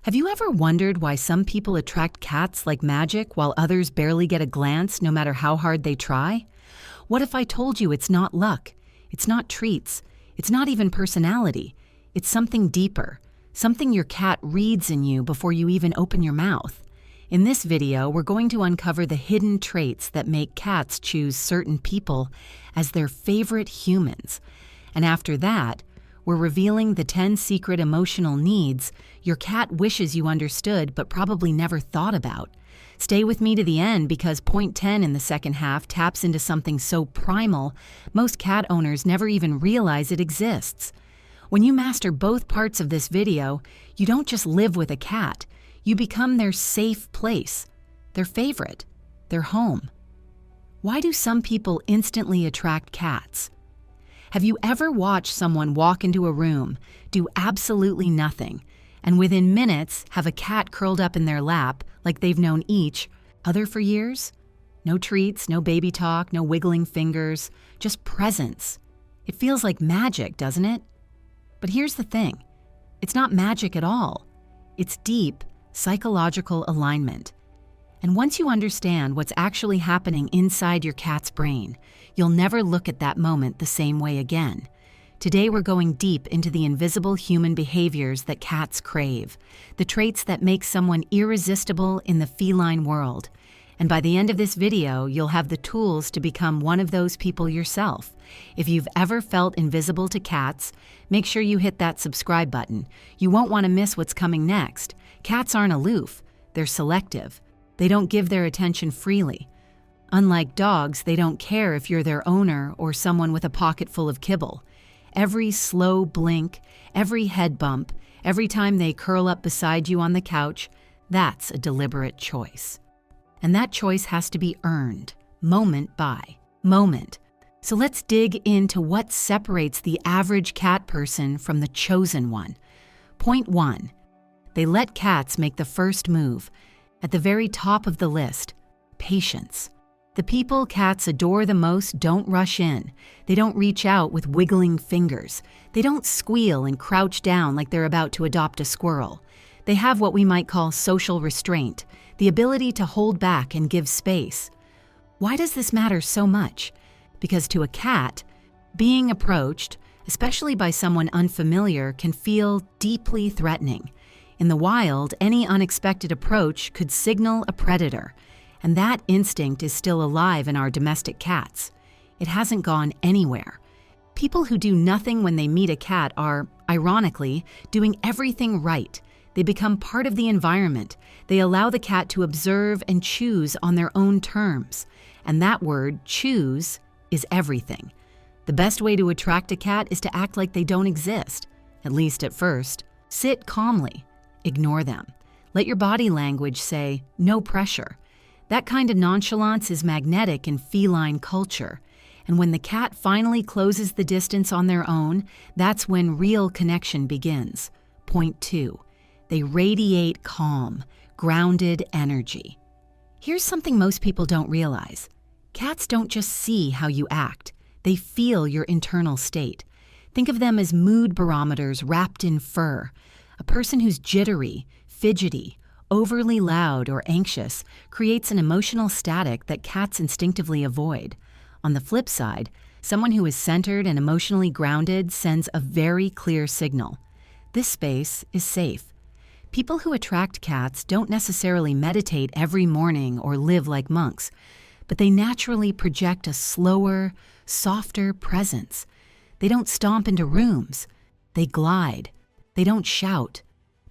Have you ever wondered why some people attract cats like magic while others barely get a glance no matter how hard they try? What if I told you it's not luck, it's not treats, it's not even personality, it's something deeper, something your cat reads in you before you even open your mouth? In this video, we're going to uncover the hidden traits that make cats choose certain people as their favorite humans. And after that, we're revealing the 10 secret emotional needs your cat wishes you understood but probably never thought about. Stay with me to the end because point 10 in the second half taps into something so primal, most cat owners never even realize it exists. When you master both parts of this video, you don't just live with a cat, you become their safe place, their favorite, their home. Why do some people instantly attract cats? Have you ever watched someone walk into a room, do absolutely nothing, and within minutes have a cat curled up in their lap like they've known each other for years? No treats, no baby talk, no wiggling fingers, just presence. It feels like magic, doesn't it? But here's the thing. It's not magic at all. It's deep, psychological alignment. And once you understand what's actually happening inside your cat's brain, you'll never look at that moment the same way again. Today we're going deep into the invisible human behaviors that cats crave, the traits that make someone irresistible in the feline world. And by the end of this video, you'll have the tools to become one of those people yourself. If you've ever felt invisible to cats, make sure you hit that subscribe button. You won't want to miss what's coming next. Cats aren't aloof, they're selective. They don't give their attention freely. Unlike dogs, they don't care if you're their owner or someone with a pocket full of kibble. Every slow blink, every head bump, every time they curl up beside you on the couch, that's a deliberate choice. And that choice has to be earned, moment by moment. So let's dig into what separates the average cat person from the chosen one. Point 1. They let cats make the first move. At the very top of the list, patience. The people cats adore the most don't rush in. They don't reach out with wiggling fingers. They don't squeal and crouch down like they're about to adopt a squirrel. They have what we might call social restraint, the ability to hold back and give space. Why does this matter so much? Because to a cat, being approached, especially by someone unfamiliar, can feel deeply threatening. In the wild, any unexpected approach could signal a predator, and that instinct is still alive in our domestic cats. It hasn't gone anywhere. People who do nothing when they meet a cat are, ironically, doing everything right. They become part of the environment. They allow the cat to observe and choose on their own terms. And that word, choose, is everything. The best way to attract a cat is to act like they don't exist, at least at first. Sit calmly. Ignore them. Let your body language say, no pressure. That kind of nonchalance is magnetic in feline culture. And when the cat finally closes the distance on their own, that's when real connection begins. Point 2. They radiate calm, grounded energy. Here's something most people don't realize. Cats don't just see how you act. They feel your internal state. Think of them as mood barometers wrapped in fur. A person who's jittery, fidgety, overly loud, or anxious creates an emotional static that cats instinctively avoid. On the flip side, someone who is centered and emotionally grounded sends a very clear signal. This space is safe. People who attract cats don't necessarily meditate every morning or live like monks, but they naturally project a slower, softer presence. They don't stomp into rooms. They glide. They don't shout.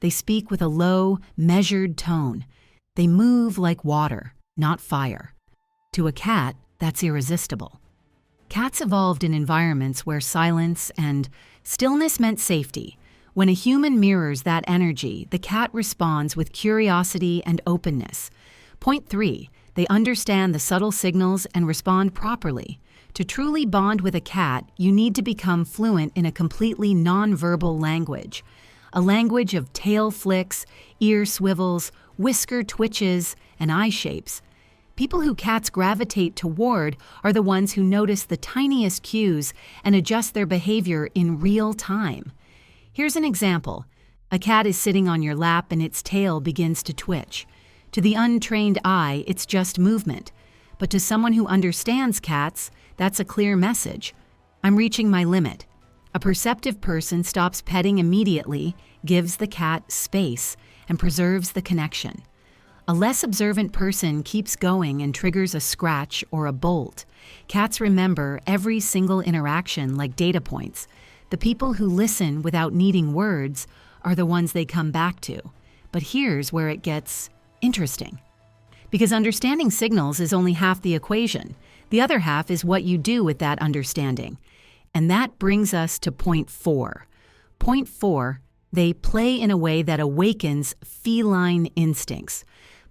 They speak with a low, measured tone. They move like water, not fire. To a cat, that's irresistible. Cats evolved in environments where silence and stillness meant safety. When a human mirrors that energy, the cat responds with curiosity and openness. Point 3. They understand the subtle signals and respond properly. To truly bond with a cat, you need to become fluent in a completely nonverbal language. A language of tail flicks, ear swivels, whisker twitches, and eye shapes. People who cats gravitate toward are the ones who notice the tiniest cues and adjust their behavior in real time. Here's an example. A cat is sitting on your lap and its tail begins to twitch. To the untrained eye, it's just movement. But to someone who understands cats, that's a clear message. I'm reaching my limit. A perceptive person stops petting immediately, gives the cat space, and preserves the connection. A less observant person keeps going and triggers a scratch or a bolt. Cats remember every single interaction like data points. The people who listen without needing words are the ones they come back to. But here's where it gets interesting. Because understanding signals is only half the equation. The other half is what you do with that understanding. And that brings us to point 4. Point 4, they play in a way that awakens feline instincts.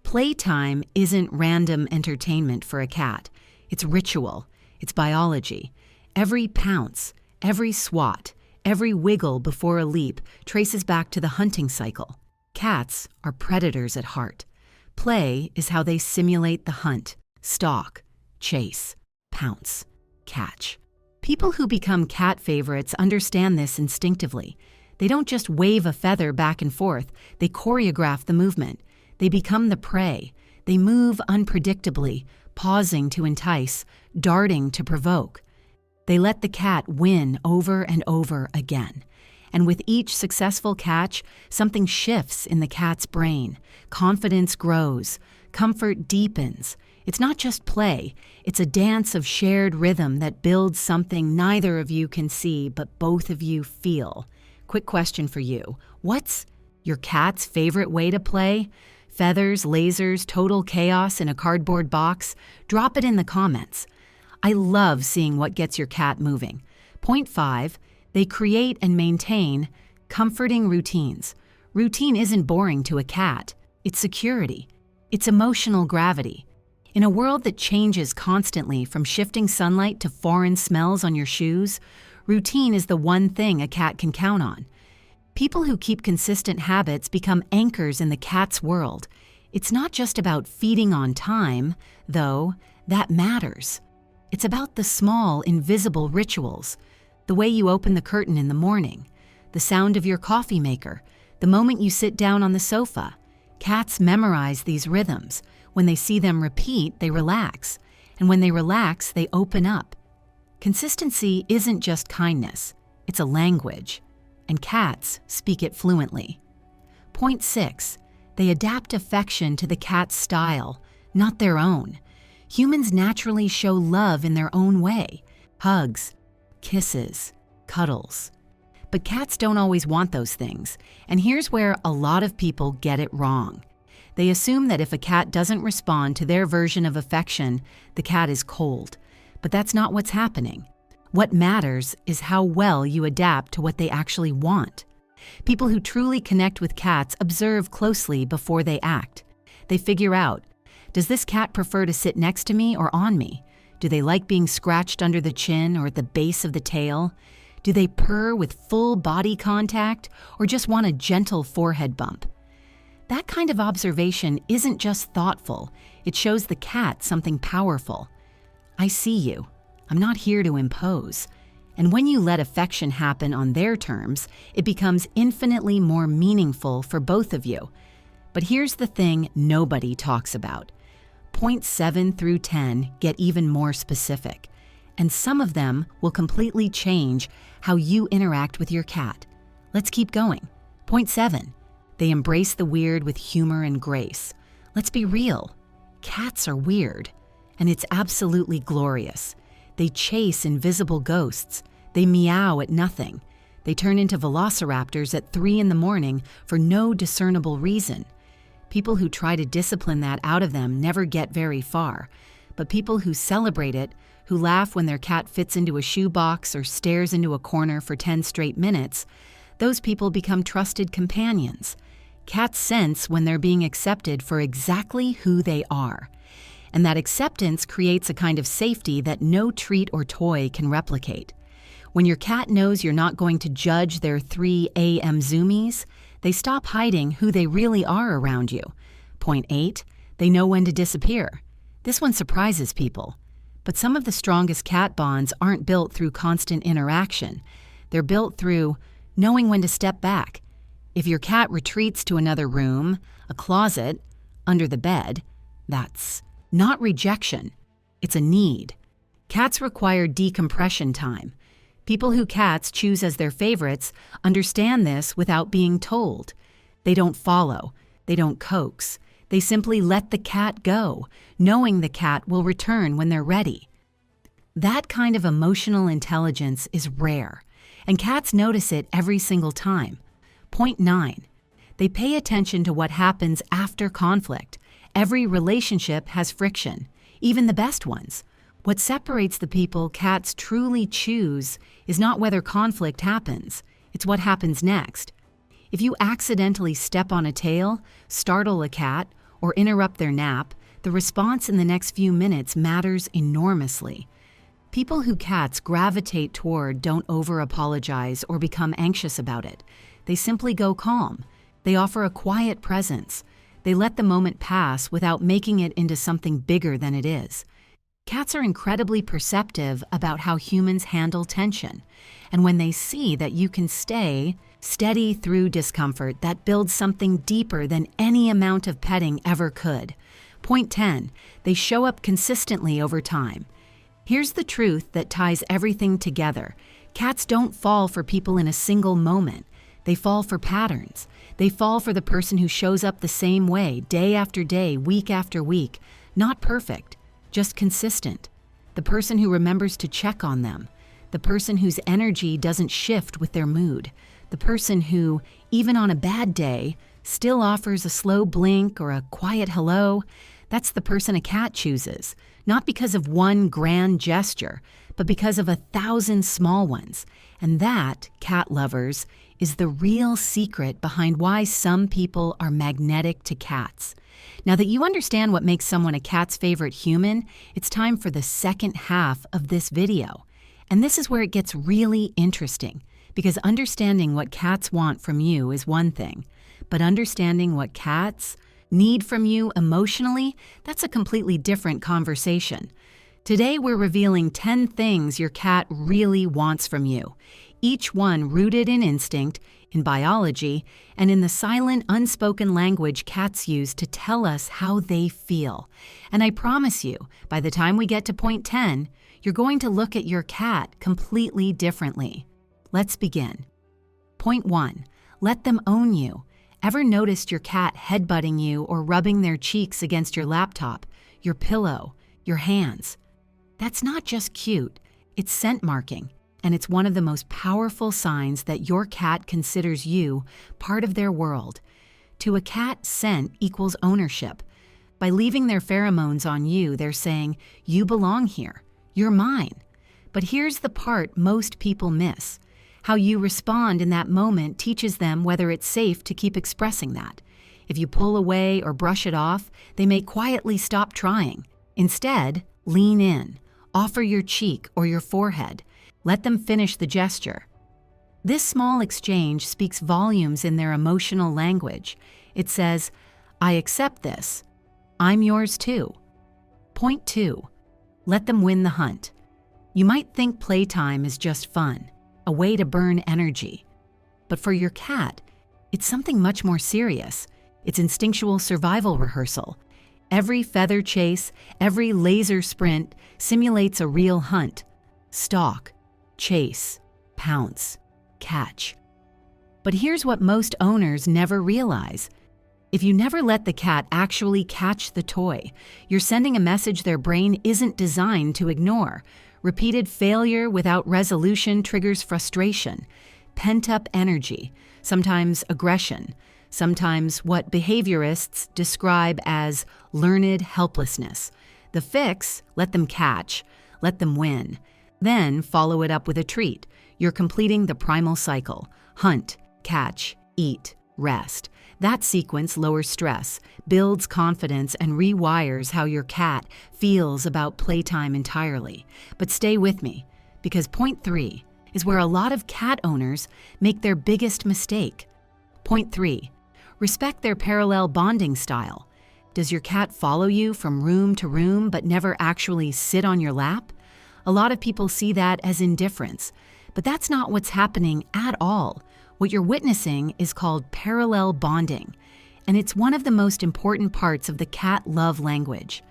Playtime isn't random entertainment for a cat. It's ritual. It's biology. Every pounce, every swat, every wiggle before a leap traces back to the hunting cycle. Cats are predators at heart. Play is how they simulate the hunt, stalk, chase, pounce, catch. People who become cat favorites understand this instinctively. They don't just wave a feather back and forth, they choreograph the movement. They become the prey. They move unpredictably, pausing to entice, darting to provoke. They let the cat win over and over again. And with each successful catch, something shifts in the cat's brain. Confidence grows. Comfort deepens. It's not just play. It's a dance of shared rhythm that builds something neither of you can see, but both of you feel. Quick question for you. What's your cat's favorite way to play? Feathers, lasers, total chaos in a cardboard box? Drop it in the comments. I love seeing what gets your cat moving. Point 5, they create and maintain comforting routines. Routine isn't boring to a cat. It's security. It's emotional gravity. In a world that changes constantly from shifting sunlight to foreign smells on your shoes, routine is the one thing a cat can count on. People who keep consistent habits become anchors in the cat's world. It's not just about feeding on time, though that matters. It's about the small, invisible rituals. The way you open the curtain in the morning, the sound of your coffee maker, the moment you sit down on the sofa. Cats memorize these rhythms. When they see them repeat, they relax. And when they relax, they open up. Consistency isn't just kindness. It's a language. And cats speak it fluently. Point 6, they adapt affection to the cat's style, not their own. Humans naturally show love in their own way. Hugs, kisses, cuddles. But cats don't always want those things, and here's where a lot of people get it wrong. They assume that if a cat doesn't respond to their version of affection, the cat is cold. But that's not what's happening. What matters is how well you adapt to what they actually want. People who truly connect with cats observe closely before they act. They figure out, does this cat prefer to sit next to me or on me? Do they like being scratched under the chin or at the base of the tail? Do they purr with full body contact or just want a gentle forehead bump? That kind of observation isn't just thoughtful, it shows the cat something powerful. I see you. I'm not here to impose. And when you let affection happen on their terms, it becomes infinitely more meaningful for both of you. But here's the thing nobody talks about. Points 7 through 10 get even more specific, and some of them will completely change how you interact with your cat. Let's keep going. Point 7. They embrace the weird with humor and grace. Let's be real. Cats are weird, and it's absolutely glorious. They chase invisible ghosts. They meow at nothing. They turn into velociraptors at 3 in the morning for no discernible reason. People who try to discipline that out of them never get very far, but people who celebrate it, who laugh when their cat fits into a shoebox or stares into a corner for 10 straight minutes, those people become trusted companions. Cats sense when they're being accepted for exactly who they are. And that acceptance creates a kind of safety that no treat or toy can replicate. When your cat knows you're not going to judge their 3 a.m. zoomies, they stop hiding who they really are around you. Point 8, they know when to disappear. This one surprises people. But some of the strongest cat bonds aren't built through constant interaction. They're built through knowing when to step back. If your cat retreats to another room, a closet, under the bed, that's not rejection. It's a need. Cats require decompression time. People who cats choose as their favorites understand this without being told. They don't follow. They don't coax. They simply let the cat go, knowing the cat will return when they're ready. That kind of emotional intelligence is rare, and cats notice it every single time. Point 9. They pay attention to what happens after conflict. Every relationship has friction, even the best ones. What separates the people cats truly choose is not whether conflict happens, it's what happens next. If you accidentally step on a tail, startle a cat, or interrupt their nap, the response in the next few minutes matters enormously. People who cats gravitate toward don't over-apologize or become anxious about it. They simply go calm. They offer a quiet presence. They let the moment pass without making it into something bigger than it is. Cats are incredibly perceptive about how humans handle tension. And when they see that you can stay steady through discomfort, that builds something deeper than any amount of petting ever could. Point 10. They show up consistently over time. Here's the truth that ties everything together. Cats don't fall for people in a single moment. They fall for patterns. They fall for the person who shows up the same way, day after day, week after week. Not perfect, just consistent. The person who remembers to check on them. The person whose energy doesn't shift with their mood. The person who, even on a bad day, still offers a slow blink or a quiet hello. That's the person a cat chooses, not because of one grand gesture, but because of 1,000 small ones. And that, cat lovers, is the real secret behind why some people are magnetic to cats. Now that you understand what makes someone a cat's favorite human, it's time for the second half of this video. And this is where it gets really interesting, because understanding what cats want from you is one thing, but understanding what cats need from you emotionally, that's a completely different conversation. Today we're revealing 10 things your cat really wants from you, each one rooted in instinct, in biology, and in the silent, unspoken language cats use to tell us how they feel. And I promise you, by the time we get to point 10, you're going to look at your cat completely differently. Let's begin. Point 1. Let them own you. Ever noticed your cat headbutting you or rubbing their cheeks against your laptop, your pillow, your hands? That's not just cute, it's scent marking. And it's one of the most powerful signs that your cat considers you part of their world. To a cat, scent equals ownership. By leaving their pheromones on you, they're saying, you belong here, you're mine. But here's the part most people miss. How you respond in that moment teaches them whether it's safe to keep expressing that. If you pull away or brush it off, they may quietly stop trying. Instead, lean in, offer your cheek or your forehead. Let them finish the gesture. This small exchange speaks volumes in their emotional language. It says, I accept this. I'm yours too. Point 2. Let them win the hunt. You might think playtime is just fun, a way to burn energy. But for your cat, it's something much more serious. It's instinctual survival rehearsal. Every feather chase, every laser sprint simulates a real hunt. Stalk, chase, pounce, catch. But here's what most owners never realize. If you never let the cat actually catch the toy, you're sending a message their brain isn't designed to ignore. Repeated failure without resolution triggers frustration, pent-up energy, sometimes aggression, sometimes what behaviorists describe as learned helplessness. The fix, let them catch, let them win. Then follow it up with a treat. You're completing the primal cycle. Hunt, catch, eat, rest. That sequence lowers stress, builds confidence, and rewires how your cat feels about playtime entirely. But stay with me, because point 3 is where a lot of cat owners make their biggest mistake. Point 3. Respect their parallel bonding style. Does your cat follow you from room to room but never actually sit on your lap? A lot of people see that as indifference, but that's not what's happening at all. What you're witnessing is called parallel bonding, and it's one of the most important parts of the cat love language.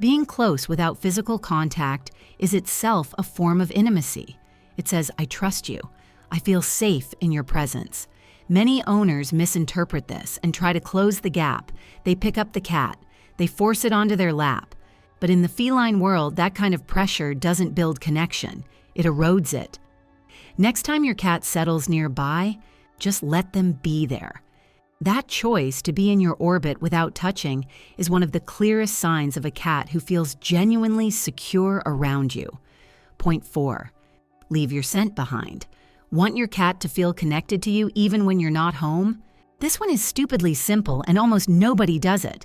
Being close without physical contact is itself a form of intimacy. It says, I trust you. I feel safe in your presence. Many owners misinterpret this and try to close the gap. They pick up the cat. They force it onto their lap. But in the feline world, that kind of pressure doesn't build connection. It erodes it. Next time your cat settles nearby, just let them be there. That choice to be in your orbit without touching is one of the clearest signs of a cat who feels genuinely secure around you. Point 4. Leave your scent behind. Want your cat to feel connected to you even when you're not home? This one is stupidly simple and almost nobody does it.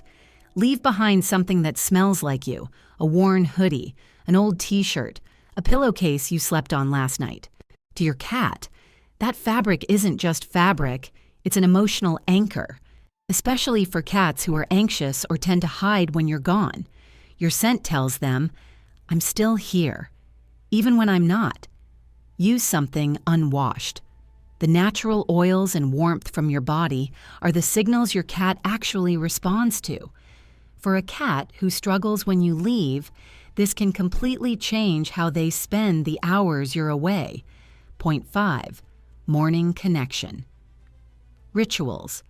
Leave behind something that smells like you, a worn hoodie, an old t-shirt, a pillowcase you slept on last night. To your cat, that fabric isn't just fabric, it's an emotional anchor, especially for cats who are anxious or tend to hide when you're gone. Your scent tells them, I'm still here, even when I'm not. Use something unwashed. The natural oils and warmth from your body are the signals your cat actually responds to. For a cat who struggles when you leave, this can completely change how they spend the hours you're away. Point 5. Morning connection. Rituals.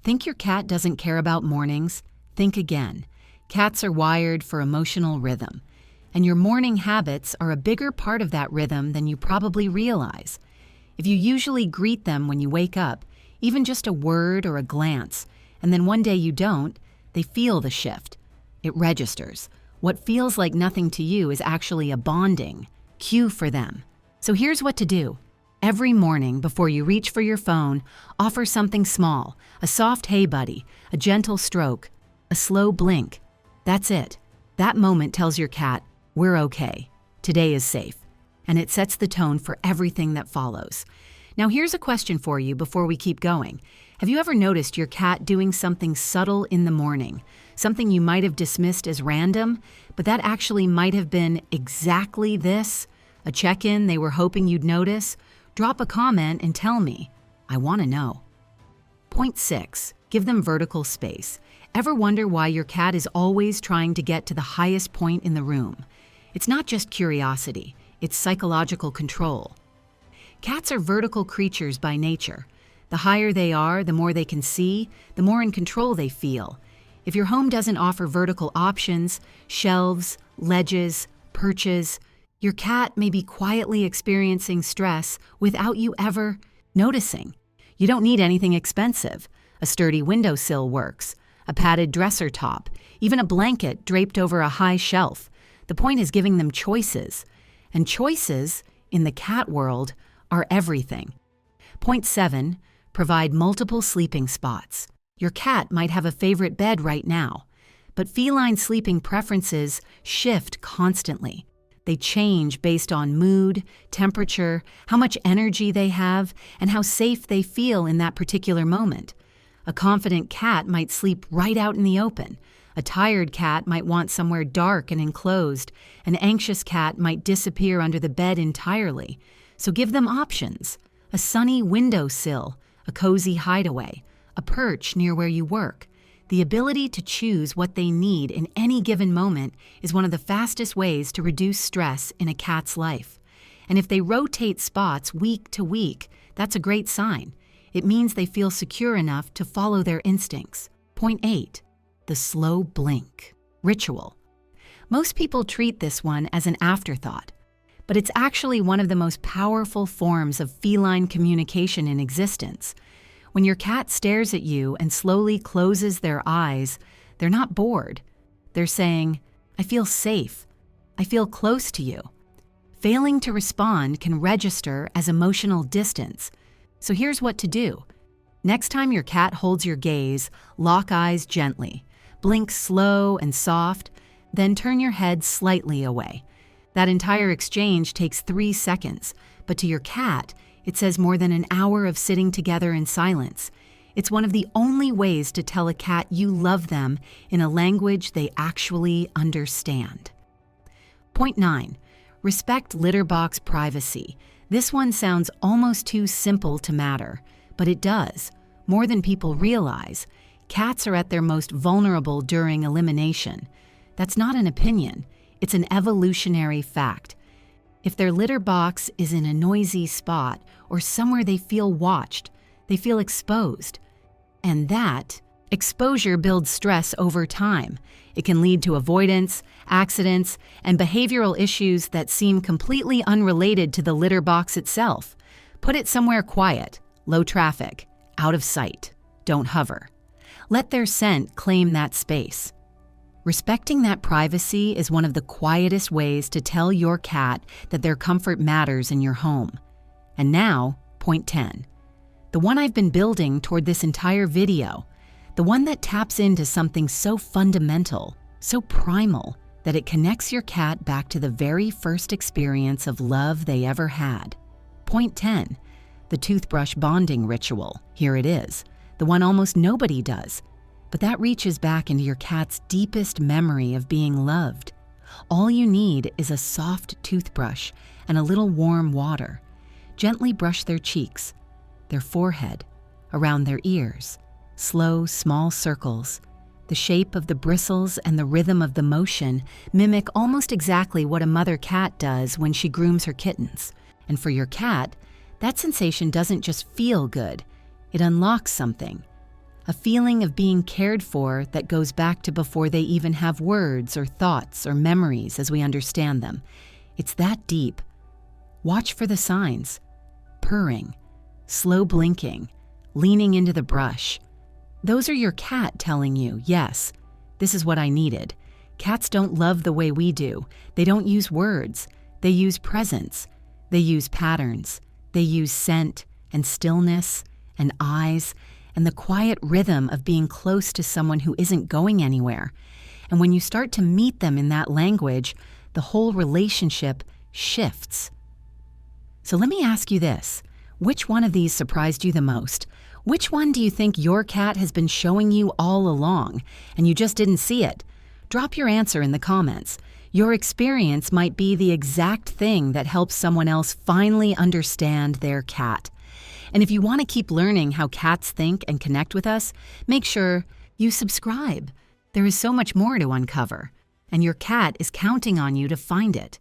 Think your cat doesn't care about mornings? Think again. Cats are wired for emotional rhythm, and your morning habits are a bigger part of that rhythm than you probably realize. If you usually greet them when you wake up, even just a word or a glance, and then one day you don't, they feel the shift. It registers. What feels like nothing to you is actually a bonding cue for them. So here's what to do. Every morning before you reach for your phone, offer something small, a soft hey buddy, a gentle stroke, a slow blink. That's it. That moment tells your cat, we're okay. Today is safe. And it sets the tone for everything that follows. Now here's a question for you before we keep going. Have you ever noticed your cat doing something subtle in the morning? Something you might have dismissed as random, but that actually might have been exactly this? A check-in they were hoping you'd notice? Drop a comment and tell me. I want to know. Point 6. Give them vertical space. Ever wonder why your cat is always trying to get to the highest point in the room? It's not just curiosity, it's psychological control. Cats are vertical creatures by nature. The higher they are, the more they can see, the more in control they feel. If your home doesn't offer vertical options, shelves, ledges, perches, your cat may be quietly experiencing stress without you ever noticing. You don't need anything expensive. A sturdy windowsill works, a padded dresser top, even a blanket draped over a high shelf. The point is giving them choices. And choices, in the cat world, are everything. Point 7. Provide multiple sleeping spots. Your cat might have a favorite bed right now, but feline sleeping preferences shift constantly. They change based on mood, temperature, how much energy they have, and how safe they feel in that particular moment. A confident cat might sleep right out in the open. A tired cat might want somewhere dark and enclosed. An anxious cat might disappear under the bed entirely. So give them options. A sunny windowsill, a cozy hideaway, a perch near where you work. The ability to choose what they need in any given moment is one of the fastest ways to reduce stress in a cat's life. And if they rotate spots week to week, that's a great sign. It means they feel secure enough to follow their instincts. Point 8. The slow blink. Ritual. Most people treat this one as an afterthought, but it's actually one of the most powerful forms of feline communication in existence. When your cat stares at you and slowly closes their eyes, they're not bored. They're saying, I feel safe. I feel close to you. Failing to respond can register as emotional distance. So here's what to do. Next time your cat holds your gaze, lock eyes gently. Blink slow and soft, then turn your head slightly away. That entire exchange takes 3 seconds, but to your cat, it says more than an hour of sitting together in silence. It's one of the only ways to tell a cat you love them in a language they actually understand. Point 9. Respect litter box privacy. This one sounds almost too simple to matter, But it does. More than people realize. Cats are at their most vulnerable during elimination. That's not an opinion. It's an evolutionary fact. If their litter box is in a noisy spot or somewhere they feel watched, they feel exposed. And that exposure builds stress over time. It can lead to avoidance, accidents, and behavioral issues that seem completely unrelated to the litter box itself. Put it somewhere quiet, low traffic, out of sight. Don't hover. Let their scent claim that space. Respecting that privacy is one of the quietest ways to tell your cat that their comfort matters in your home. And now, point 10. The one I've been building toward this entire video. The one that taps into something so fundamental, so primal, that it connects your cat back to the very first experience of love they ever had. Point 10. The toothbrush bonding ritual. Here it is. The one almost nobody does. But that reaches back into your cat's deepest memory of being loved. All you need is a soft toothbrush and a little warm water. Gently brush their cheeks, their forehead, around their ears. Slow, small circles. The shape of the bristles and the rhythm of the motion mimic almost exactly what a mother cat does when she grooms her kittens. And for your cat, that sensation doesn't just feel good. It unlocks something. A feeling of being cared for that goes back to before they even have words or thoughts or memories as we understand them. It's that deep. Watch for the signs. Purring, slow blinking, leaning into the brush. Those are your cat telling you, yes, this is what I needed. Cats don't love the way we do. They don't use words. They use presence. They use patterns. They use scent and stillness and eyes and the quiet rhythm of being close to someone who isn't going anywhere. And when you start to meet them in that language, the whole relationship shifts. So let me ask you this. Which one of these surprised you the most? Which one do you think your cat has been showing you all along, and you just didn't see it? Drop your answer in the comments. Your experience might be the exact thing that helps someone else finally understand their cat. And if you want to keep learning how cats think and connect with us, make sure you subscribe. There is so much more to uncover, and your cat is counting on you to find it.